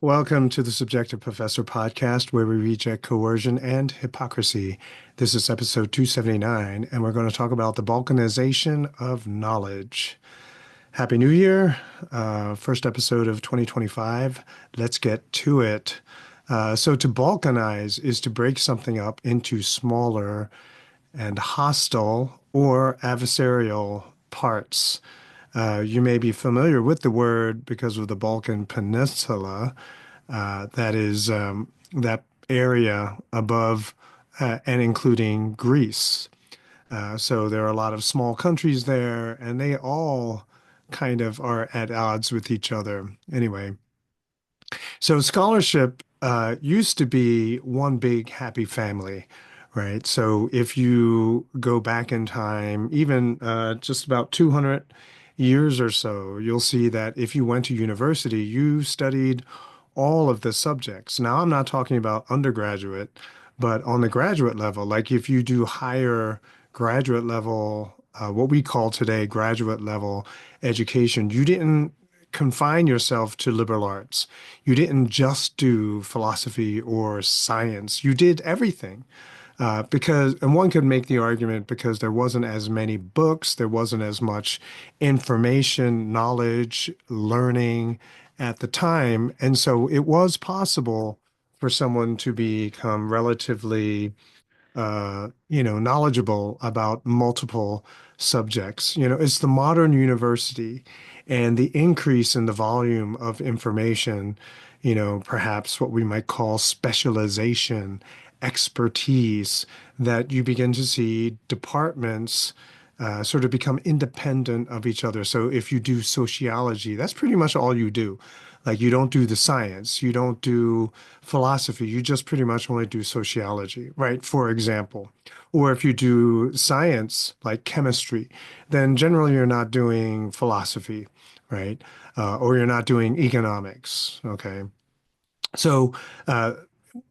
Welcome to the Subjective Professor podcast, where we reject coercion and hypocrisy. This is episode 279, and we're going to talk about the Balkanization of knowledge. Happy New Year. First episode of 2025. Let's get to it. So, to balkanize is to break something up into smaller and hostile or adversarial parts. You may be familiar with the word because of the Balkan Peninsula. That is that area above and including Greece. So there are a lot of small countries there, and they all kind of are at odds with each other. Anyway, so scholarship used to be one big happy family, right? So if you go back in time, even just about 200 years or so, you'll see that if you went to university, you studied all of the subjects. Now, I'm not talking about undergraduate, but on the graduate level, like if you do higher graduate level, what we call today graduate level education, you didn't confine yourself to liberal arts. You didn't just do philosophy or science. You did everything. And one could make the argument because there wasn't as many books, there wasn't as much information, knowledge, learning at the time. And so it was possible for someone to become relatively knowledgeable about multiple subjects. It's the modern university and the increase in the volume of information, perhaps what we might call specialization, expertise, that you begin to see departments sort of become independent of each other. So if you do sociology, that's pretty much all you do. Like you don't do the science, you don't do philosophy, you just pretty much only do sociology, right? For example. Or if you do science like chemistry, then generally you're not doing philosophy, right? Or you're not doing economics, okay? So uh,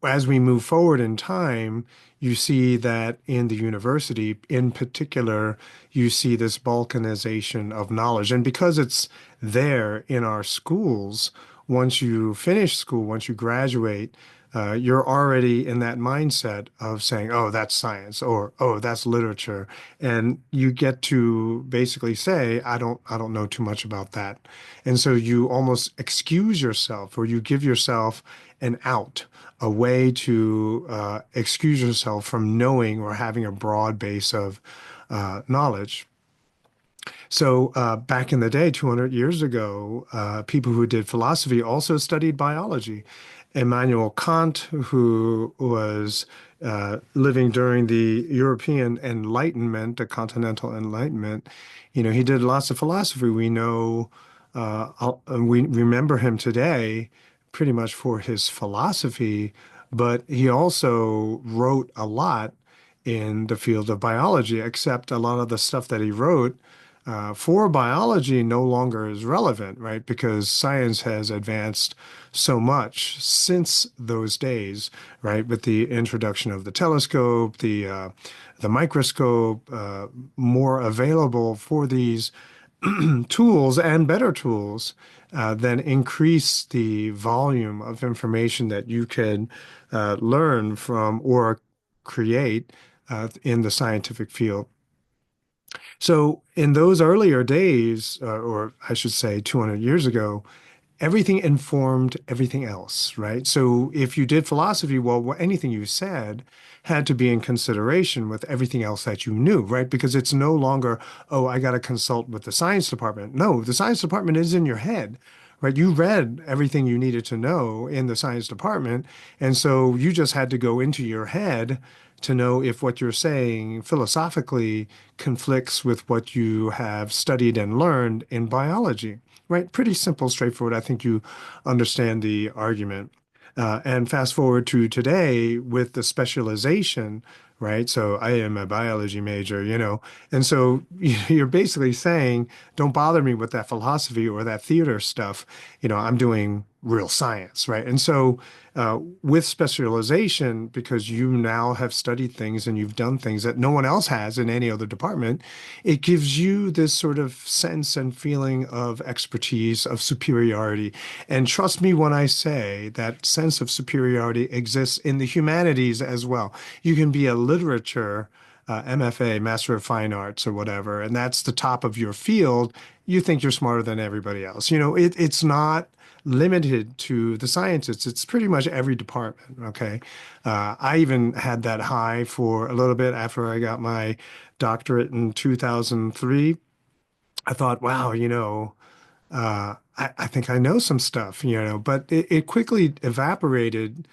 as we move forward in time, you see that in the university, in particular, you see this balkanization of knowledge. And because it's there in our schools, once you finish school, once you graduate, you're already in that mindset of saying, oh, that's science, or oh, that's literature. And you get to basically say, I don't know too much about that. And so you almost excuse yourself or you give yourself an out, a way to excuse yourself from knowing or having a broad base of knowledge. So back in the day, 200 years ago, people who did philosophy also studied biology. Immanuel Kant, who was living during the European Enlightenment, the Continental Enlightenment, he did lots of philosophy. We remember him today pretty much for his philosophy, but he also wrote a lot in the field of biology, except a lot of the stuff that he wrote for biology no longer is relevant, right? Because science has advanced so much since those days, right? With the introduction of the telescope, the microscope, more available for these tools and better tools, then increase the volume of information that you can learn from or create in the scientific field. So in those earlier days, or I should say 200 years ago, everything informed everything else, right? So if you did philosophy, well, anything you said had to be in consideration with everything else that you knew, right? Because it's no longer, oh, I got to consult with the science department. No, the science department is in your head, right? You read everything you needed to know in the science department. And so you just had to go into your head to know if what you're saying philosophically conflicts with what you have studied and learned in biology, right? Pretty simple, straightforward. I think you understand the argument. And fast forward to today with the specialization, right? So I am a biology major, and so you're basically saying, don't bother me with that philosophy or that theater stuff. I'm doing real science, right? And so with specialization, because you now have studied things and you've done things that no one else has in any other department, it gives you this sort of sense and feeling of expertise, of superiority. And trust me when I say that sense of superiority exists in the humanities as well. You can be a literature MFA, Master of Fine Arts, or whatever, and that's the top of your field. You think you're smarter than everybody else. It's not limited to the sciences. It's pretty much every department. Okay. I even had that high for a little bit after I got my doctorate in 2003. I thought, wow, I think I know some stuff, but it quickly evaporated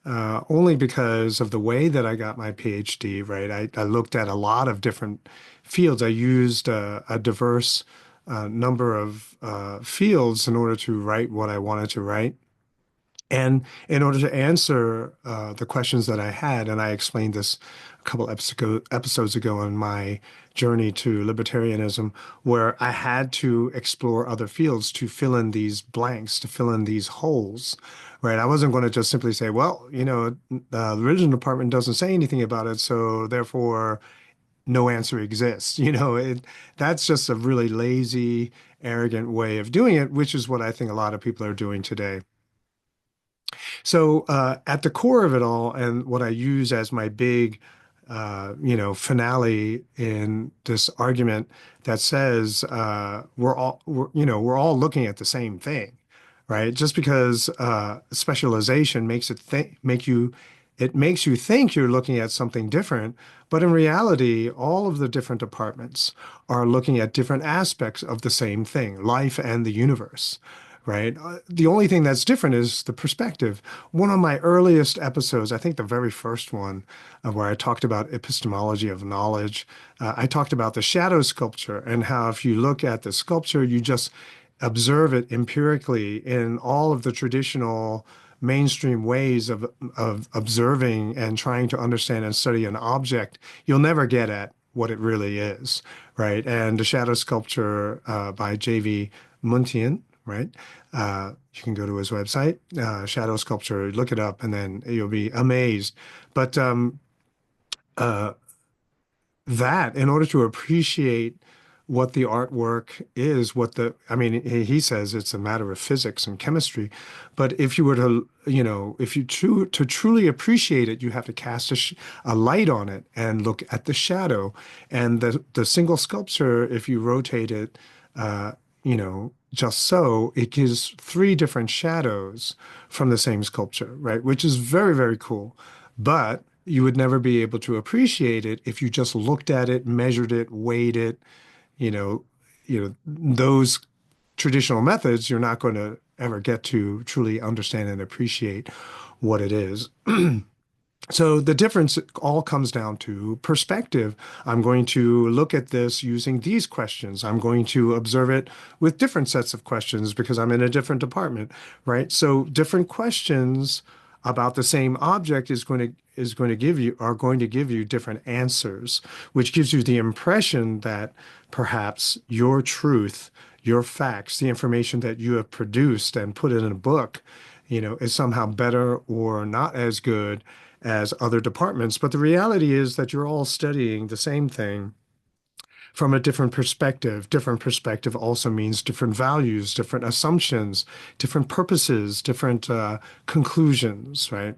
only because of the way that I got my PhD, right? I looked at a lot of different fields. I used a diverse number of fields in order to write what I wanted to write. And in order to answer the questions that I had, and I explained this a couple episodes ago on my journey to libertarianism, where I had to explore other fields to fill in these blanks, to fill in these holes, right? I wasn't going to just simply say, well, the religion department doesn't say anything about it, so therefore no answer exists. That's just a really lazy, arrogant way of doing it, which is what I think a lot of people are doing today. So at the core of it all, and what I use as my big, finale in this argument that says we're all looking at the same thing, right? Just because specialization it makes you think you're looking at something different, but in reality, all of the different departments are looking at different aspects of the same thing, life and the universe, right? The only thing that's different is the perspective. One of my earliest episodes, I think the very first one, where I talked about epistemology of knowledge, I talked about the shadow sculpture and how if you look at the sculpture, you just observe it empirically in all of the traditional mainstream ways of observing and trying to understand and study an object, you'll never get at what it really is, right? And the shadow sculpture by J.V. Muntian, right? You can go to his website, Shadow Sculpture, look it up, and then you'll be amazed. But uh, that, in order to appreciate what the artwork is, I mean, he says it's a matter of physics and chemistry. But if you were to, if you to truly appreciate it, you have to cast a light on it and look at the shadow. And the single sculpture, if you rotate it, uh, just so, it gives three different shadows from the same sculpture, right? Which is very, very cool. But you would never be able to appreciate it if you just looked at it, measured it, weighed it, you know, those traditional methods, you're not going to ever get to truly understand and appreciate what it is. So the difference all comes down to perspective. I'm going to look at this using these questions. I'm going to observe it with different sets of questions because I'm in a different department, right? So different questions about the same object are going to give you different answers, which gives you the impression that perhaps your truth, your facts, the information that you have produced and put in a book, is somehow better or not as good as other departments. But the reality is that you're all studying the same thing from a different perspective. Different perspective also means different values, different assumptions, different purposes, different conclusions, right?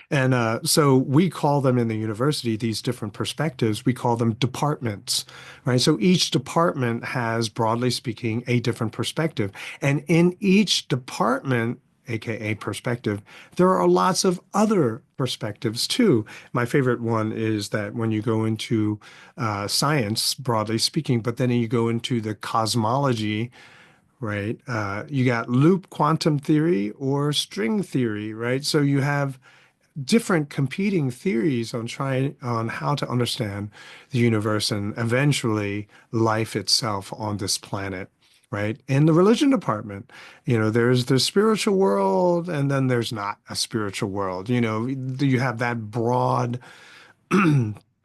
And so we call them in the university, these different perspectives, we call them departments, right? So each department has, broadly speaking, a different perspective. And in each department, AKA perspective, there are lots of other perspectives too. My favorite one is that when you go into science, broadly speaking, but then you go into the cosmology, right? You got loop quantum theory or string theory, right? So you have different competing theories on how to understand the universe and eventually life itself on this planet, right? In the religion department, there's the spiritual world and then there's not a spiritual world. You have that broad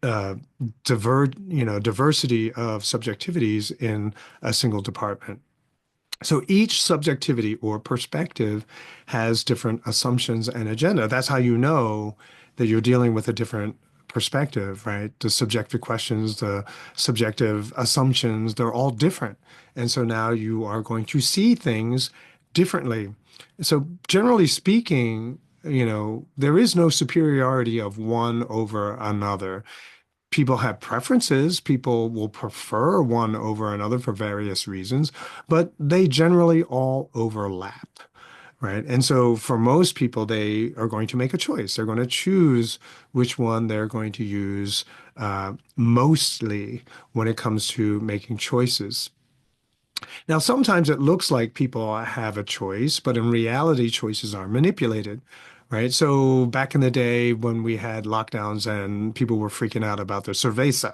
uh, diversity of subjectivities in a single department. So each subjectivity or perspective has different assumptions and agenda. That's how you know that you're dealing with a different perspective, right? The subjective questions, the subjective assumptions, they're all different. And so now you are going to see things differently. So generally speaking, there is no superiority of one over another. People have preferences. People will prefer one over another for various reasons, but they generally all overlap, right? And so for most people, they are going to make a choice. They're going to choose which one they're going to use mostly when it comes to making choices. Now, sometimes it looks like people have a choice, but in reality, choices are manipulated, right? So back in the day when we had lockdowns and people were freaking out about the cerveza,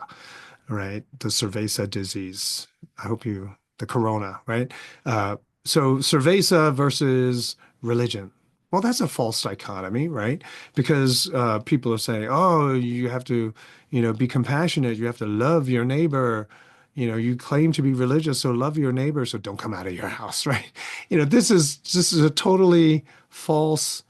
right? The cerveza disease. I hope the corona, right? Uh, so cerveza versus religion. Well, that's a false dichotomy, right? Because people are saying, oh, you have to, be compassionate. You have to love your neighbor. You claim to be religious, so love your neighbor, so don't come out of your house, right? This is a totally false,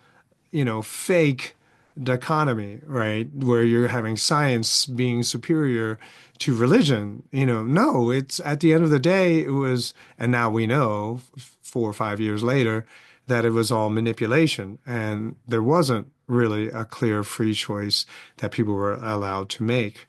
fake dichotomy, right? Where you're having science being superior to religion. No, it's at the end of the day, it was, and now we know 4 or 5 years later that it was all manipulation and there wasn't really a clear free choice that people were allowed to make.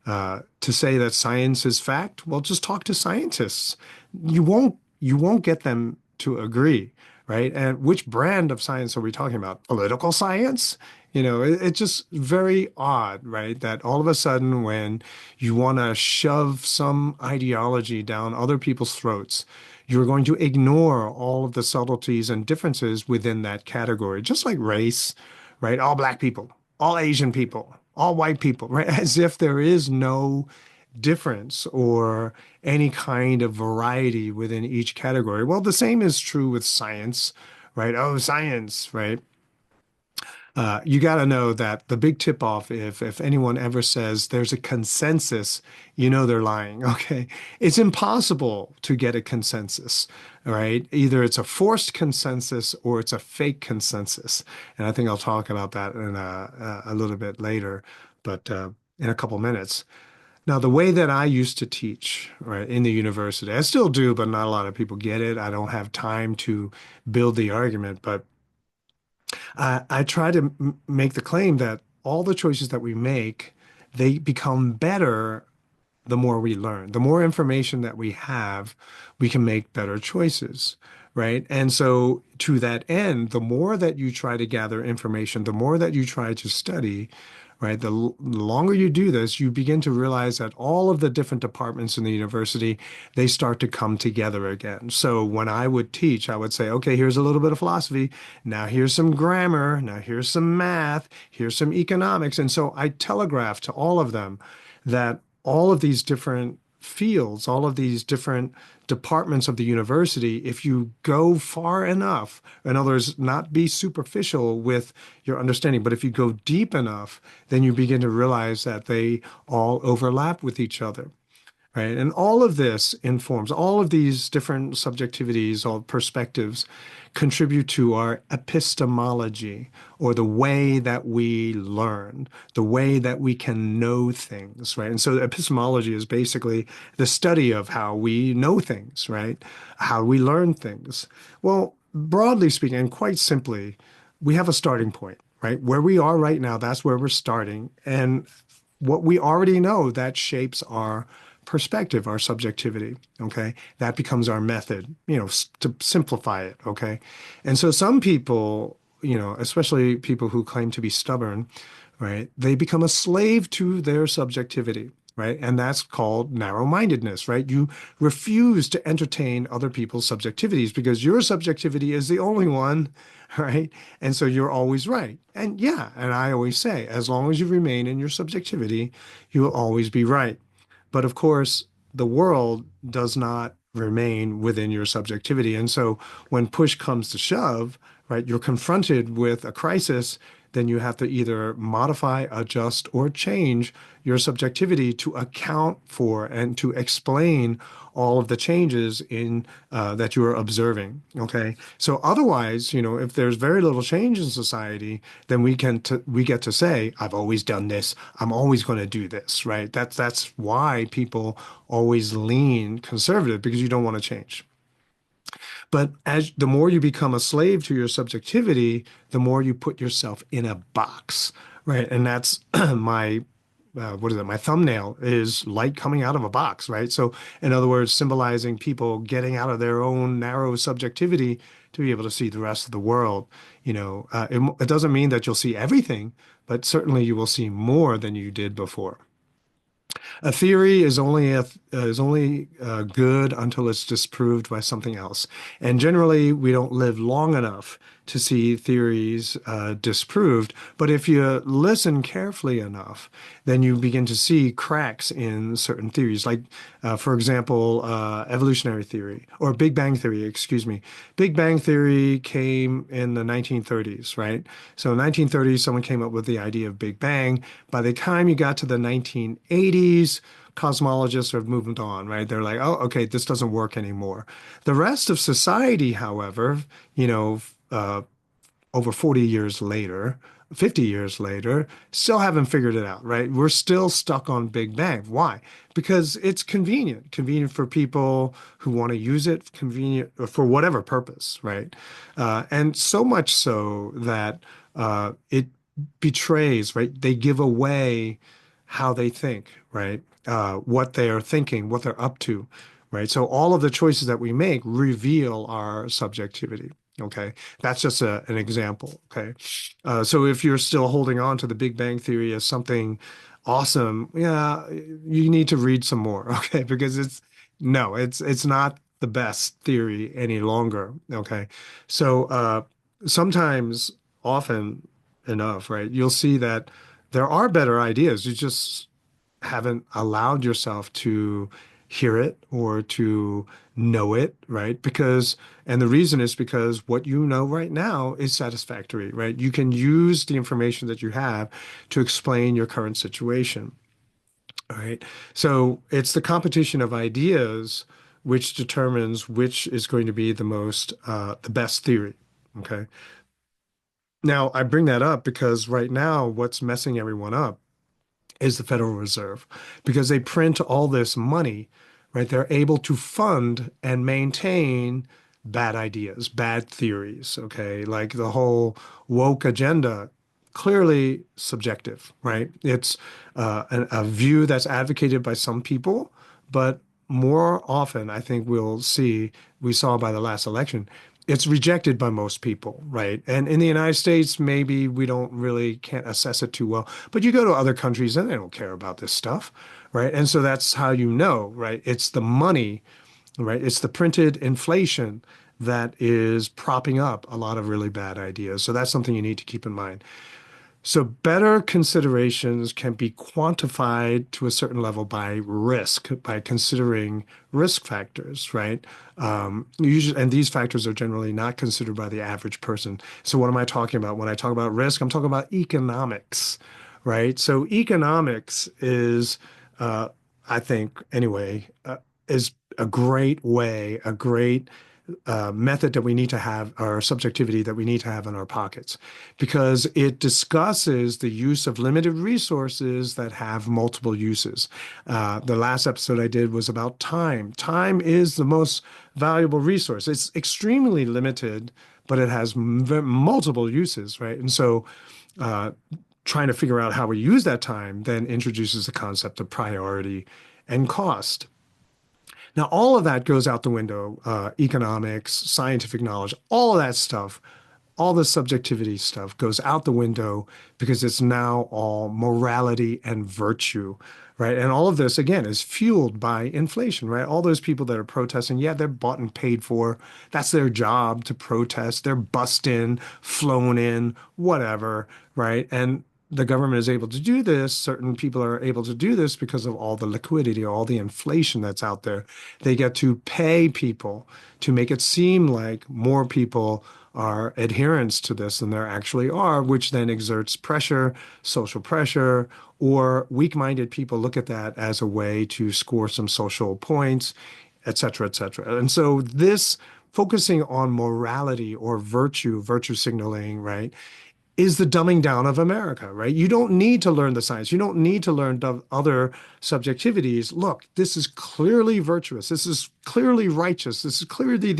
To say that science is fact, well, just talk to scientists. You won't get them to agree, right? And which brand of science are we talking about? Political science? It's just very odd, right? That all of a sudden, when you want to shove some ideology down other people's throats, you're going to ignore all of the subtleties and differences within that category, just like race, right? All black people, all Asian people, all white people, right? As if there is no difference or any kind of variety within each category. Well, the same is true with science, right? Oh, science, right? You got to know that the big tip off, if anyone ever says there's a consensus, they're lying. Okay. It's impossible to get a consensus, right? Either it's a forced consensus or it's a fake consensus. And I think I'll talk about that in a little bit later, but in a couple minutes. Now, the way that I used to teach, right, in the university, I still do, but not a lot of people get it. I don't have time to build the argument, but I try to make the claim that all the choices that we make, they become better the more we learn. The more information that we have, we can make better choices, right? And so, to that end, the more that you try to gather information, the more that you try to study, right? The longer you do this, you begin to realize that all of the different departments in the university, they start to come together again. So when I would teach, I would say, okay, here's a little bit of philosophy. Now here's some grammar. Now here's some math. Here's some economics. And so I telegraph to all of them that all of these different fields, all of these different departments of the university, if you go far enough, in other words, not be superficial with your understanding, but if you go deep enough, then you begin to realize that they all overlap with each other. Right. And all of this informs all of these different subjectivities or perspectives contribute to our epistemology or the way that we learn, the way that we can know things. Right. And so epistemology is basically the study of how we know things, right? How we learn things. Well, broadly speaking, and quite simply, we have a starting point, right? Where we are right now, that's where we're starting. And what we already know that shapes our perspective, our subjectivity. Okay. That becomes our method, to simplify it. Okay. And so some people, especially people who claim to be stubborn, right, they become a slave to their subjectivity. Right. And that's called narrow-mindedness, right? You refuse to entertain other people's subjectivities because your subjectivity is the only one, right? And so you're always right. And yeah, and I always say, as long as you remain in your subjectivity, you will always be right. But of course, the world does not remain within your subjectivity. And so when push comes to shove, right, you're confronted with a crisis then you have to either modify, adjust, or change your subjectivity to account for and to explain all of the changes in that you are observing. Okay, so otherwise, if there's very little change in society, then we get to say, "I've always done this. I'm always going to do this." Right? That's why people always lean conservative because you don't want to change. But as the more you become a slave to your subjectivity, the more you put yourself in a box, right? And that's my what is it? My thumbnail is light coming out of a box, right? So, in other words, symbolizing people getting out of their own narrow subjectivity to be able to see the rest of the world. It doesn't mean that you'll see everything, but certainly you will see more than you did before. A theory is only good until it's disproved by something else. And generally, we don't live long enough to see theories disproved. But if you listen carefully enough, then you begin to see cracks in certain theories. Like, for example, evolutionary theory or Big Bang theory, excuse me. Big Bang theory came in the 1930s, right? So in 1930s, someone came up with the idea of Big Bang. By the time you got to the 1980s, cosmologists have moved on, right? They're like, oh, okay, this doesn't work anymore. The rest of society, however, you know, uh, over 40 years later, 50 years later, still haven't figured it out, right? We're still stuck on Big Bang. Why? Because it's convenient for people who want to use it, convenient for whatever purpose, right? And so much so that it betrays, right? They give away how they think, right? What they are thinking, what they're up to, right? So all of the choices that we make reveal our subjectivity. Okay, that's just an example. Okay, so if you're still holding on to the Big Bang Theory as something awesome, yeah, you need to read some more. Okay, because it's not the best theory any longer. Okay, so sometimes, often enough, right, you'll see that there are better ideas. You just haven't allowed yourself to hear it or to know it, right? And the reason is because what you know right now is satisfactory, right? You can use the information that you have to explain your current situation, all right? So it's the competition of ideas which determines which is going to be the best theory, okay? Now, I bring that up because right now, what's messing everyone up is the Federal Reserve because they print all this money, right? They're able to fund and maintain bad ideas, bad theories, okay? Like the whole woke agenda, clearly subjective, right? It's a view that's advocated by some people, but more often, I think we saw by the last election, it's rejected by most people, right? And in the United States, maybe we can't assess it too well. But you go to other countries and they don't care about this stuff, right? And so that's how you know, right? It's the money, right? It's the printed inflation that is propping up a lot of really bad ideas. So that's something you need to keep in mind. So better considerations can be quantified to a certain level by risk, by considering risk factors, right? Usually, and these factors are generally not considered by the average person. So what am I talking about? When I talk about risk, I'm talking about economics, right? So economics is, I think anyway, is a great way, a great method that we need to have, or subjectivity that we need to have in our pockets, because it discusses the use of limited resources that have multiple uses. The last episode I did was about time. Time is the most valuable resource. It's extremely limited, but it has multiple uses, right? And so trying to figure out how we use that time then introduces the concept of priority and cost. Now, all of that goes out the window. Economics, scientific knowledge, all of that stuff, all the subjectivity stuff goes out the window because it's now all morality and virtue, right? And all of this, again, is fueled by inflation, right? All those people that are protesting, yeah, they're bought and paid for. That's their job to protest. They're bussed in, flown in, whatever, right? And the government is able to do this, certain people are able to do this because of all the liquidity, all the inflation that's out there. They get to pay people to make it seem like more people are adherents to this than there actually are, which then exerts pressure, social pressure, or weak-minded people look at that as a way to score some social points, et cetera, et cetera. And so this focusing on morality or virtue signaling, right, is the dumbing down of America, right? You don't need to learn the science. You don't need to learn other subjectivities. Look, this is clearly virtuous. This is clearly righteous. This is clearly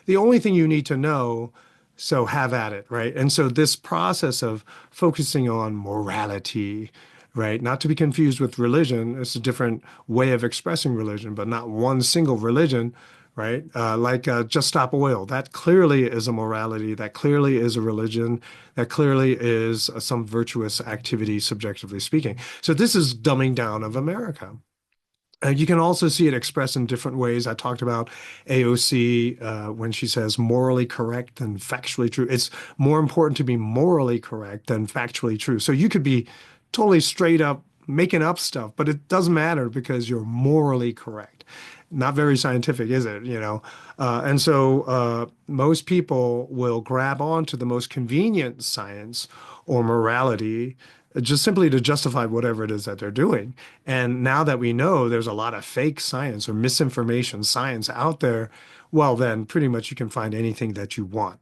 the only thing you need to know. So have at it, right? And so this process of focusing on morality, right? Not to be confused with religion. It's a different way of expressing religion, but not one single religion, right? Just stop oil. That clearly is a morality. That clearly is a religion. That clearly is some virtuous activity, subjectively speaking. So this is dumbing down of America. You can also see it expressed in different ways. I talked about AOC when she says morally correct than factually true. It's more important to be morally correct than factually true. So you could be totally straight up making up stuff, but it doesn't matter because you're morally correct. Not very scientific, is it? And so most people will grab on to the most convenient science or morality just simply to justify whatever it is that they're doing. And now that we know there's a lot of fake science or misinformation science out there, well, then pretty much you can find anything that you want.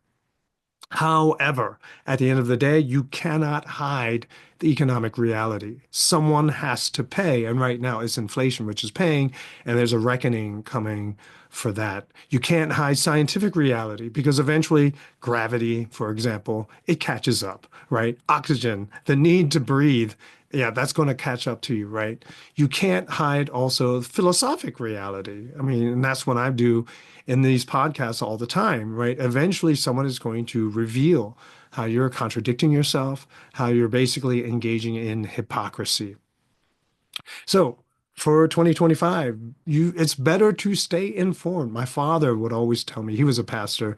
However, at the end of the day, you cannot hide the economic reality. Someone has to pay. And right now it's inflation, which is paying, and there's a reckoning coming for that. You can't hide scientific reality because eventually gravity, for example, it catches up, right? Oxygen, the need to breathe. Yeah, that's going to catch up to you, right? You can't hide also philosophic reality. I mean, and that's what I do in these podcasts all the time, right? Eventually, someone is going to reveal how you're contradicting yourself, how you're basically engaging in hypocrisy. So for 2025, it's better to stay informed. My father would always tell me, he was a pastor,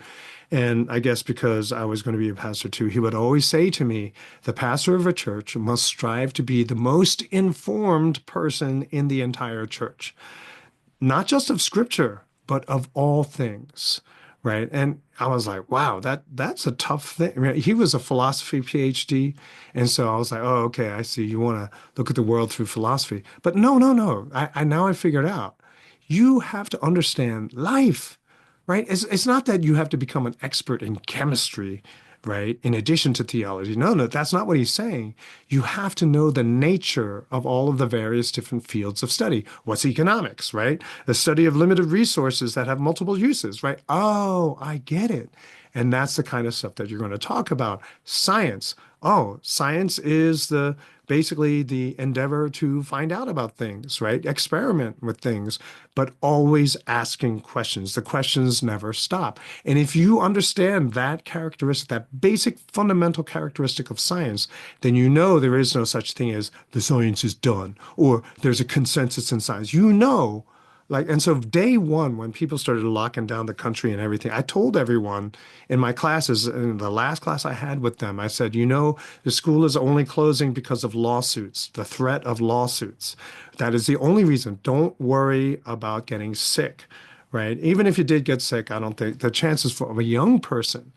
and I guess because I was going to be a pastor too, he would always say to me, the pastor of a church must strive to be the most informed person in the entire church, not just of scripture, but of all things. Right. And I was like, wow, that's a tough thing. I mean, he was a philosophy PhD. And so I was like, oh, okay, I see. You want to look at the world through philosophy. But no, no, no. I now I figured out you have to understand life, right? It's not that you have to become an expert in chemistry, right? In addition to theology. No, no, that's not what he's saying. You have to know the nature of all of the various different fields of study. What's economics, right? The study of limited resources that have multiple uses, right? Oh, I get it. And that's the kind of stuff that you're going to talk about. Science. Oh, science is the basically the endeavor to find out about things, right? Experiment with things, but always asking questions. The questions never stop. And if you understand that characteristic, that basic fundamental characteristic of science, then you know there is no such thing as the science is done or there's a consensus in science. You know, like, and so day one, when people started locking down the country and everything, I told everyone in my classes, in the last class I had with them, I said, the school is only closing because of lawsuits, the threat of lawsuits. That is the only reason. Don't worry about getting sick, right? Even if you did get sick, I don't think the chances for a young person,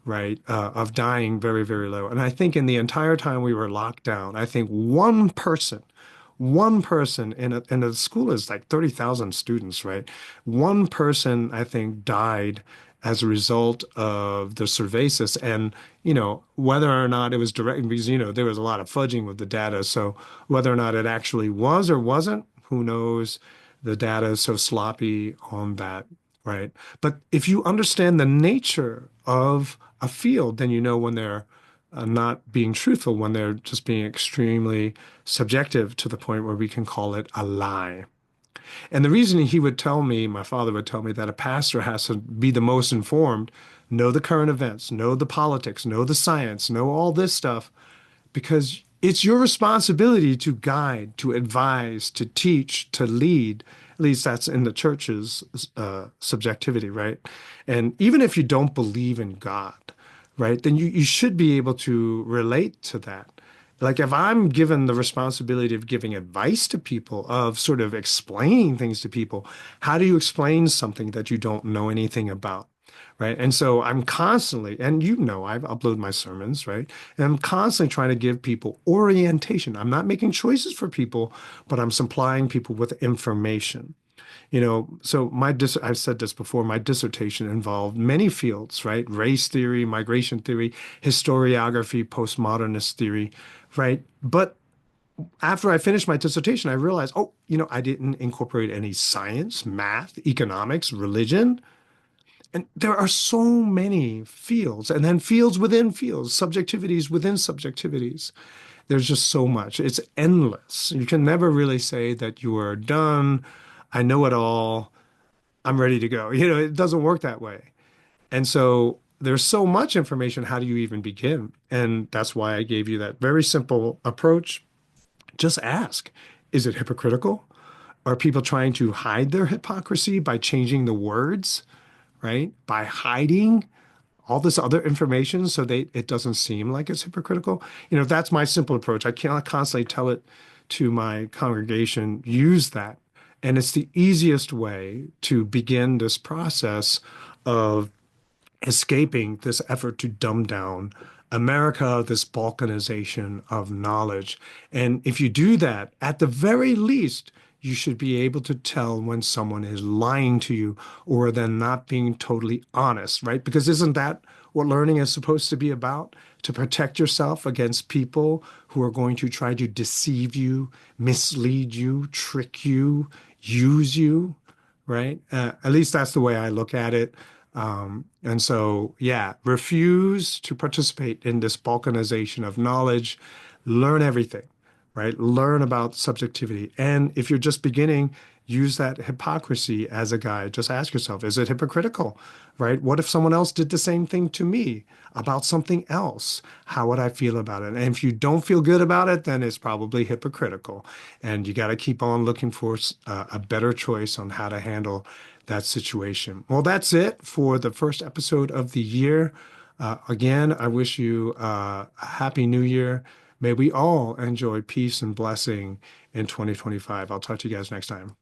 right, of dying very, very low. And I think in the entire time we were locked down, I think one person in a school is like 30,000 students, right? One person, I think, died as a result of the cervasis. And, whether or not it was direct, because, there was a lot of fudging with the data. So whether or not it actually was or wasn't, who knows? The data is so sloppy on that, right? But if you understand the nature of a field, then you know when they're not being truthful, when they're just being extremely subjective to the point where we can call it a lie. And the reason he would tell me, my father would tell me, that a pastor has to be the most informed, know the current events, know the politics, know the science, know all this stuff, because it's your responsibility to guide, to advise, to teach, to lead. At least that's in the church's subjectivity, right? And even if you don't believe in God, right, then you should be able to relate to that. Like if I'm given the responsibility of giving advice to people, of sort of explaining things to people, how do you explain something that you don't know anything about? Right. And so I'm constantly, and you know, I've uploaded my sermons, right? And I'm constantly trying to give people orientation. I'm not making choices for people, but I'm supplying people with information. So I've said this before, my dissertation involved many fields, right? Race theory, migration theory, historiography, postmodernist theory, right? But after I finished my dissertation, I realized, oh, I didn't incorporate any science, math, economics, religion. And there are so many fields, and then fields within fields, subjectivities within subjectivities. There's just so much. It's endless. You can never really say that you are done. I know it all. I'm ready to go. It doesn't work that way. And so there's so much information. How do you even begin? And that's why I gave you that very simple approach. Just ask, is it hypocritical? Are people trying to hide their hypocrisy by changing the words, right? By hiding all this other information so it doesn't seem like it's hypocritical? That's my simple approach. I cannot constantly tell it to my congregation, use that. And it's the easiest way to begin this process of escaping this effort to dumb down America, this balkanization of knowledge. And if you do that, at the very least, you should be able to tell when someone is lying to you or they're not being totally honest, right? Because isn't that what learning is supposed to be about? To protect yourself against people who are going to try to deceive you, mislead you, trick you, use you, right? At least that's the way I look at it. And so, yeah, refuse to participate in this balkanization of knowledge. Learn everything, right? Learn about subjectivity. And if you're just beginning, use that hypocrisy as a guide. Just ask yourself, is it hypocritical, right? What if someone else did the same thing to me about something else? How would I feel about it? And if you don't feel good about it, then it's probably hypocritical. And you got to keep on looking for a better choice on how to handle that situation. Well, that's it for the first episode of the year. Again, I wish you a happy new year. May we all enjoy peace and blessing in 2025. I'll talk to you guys next time.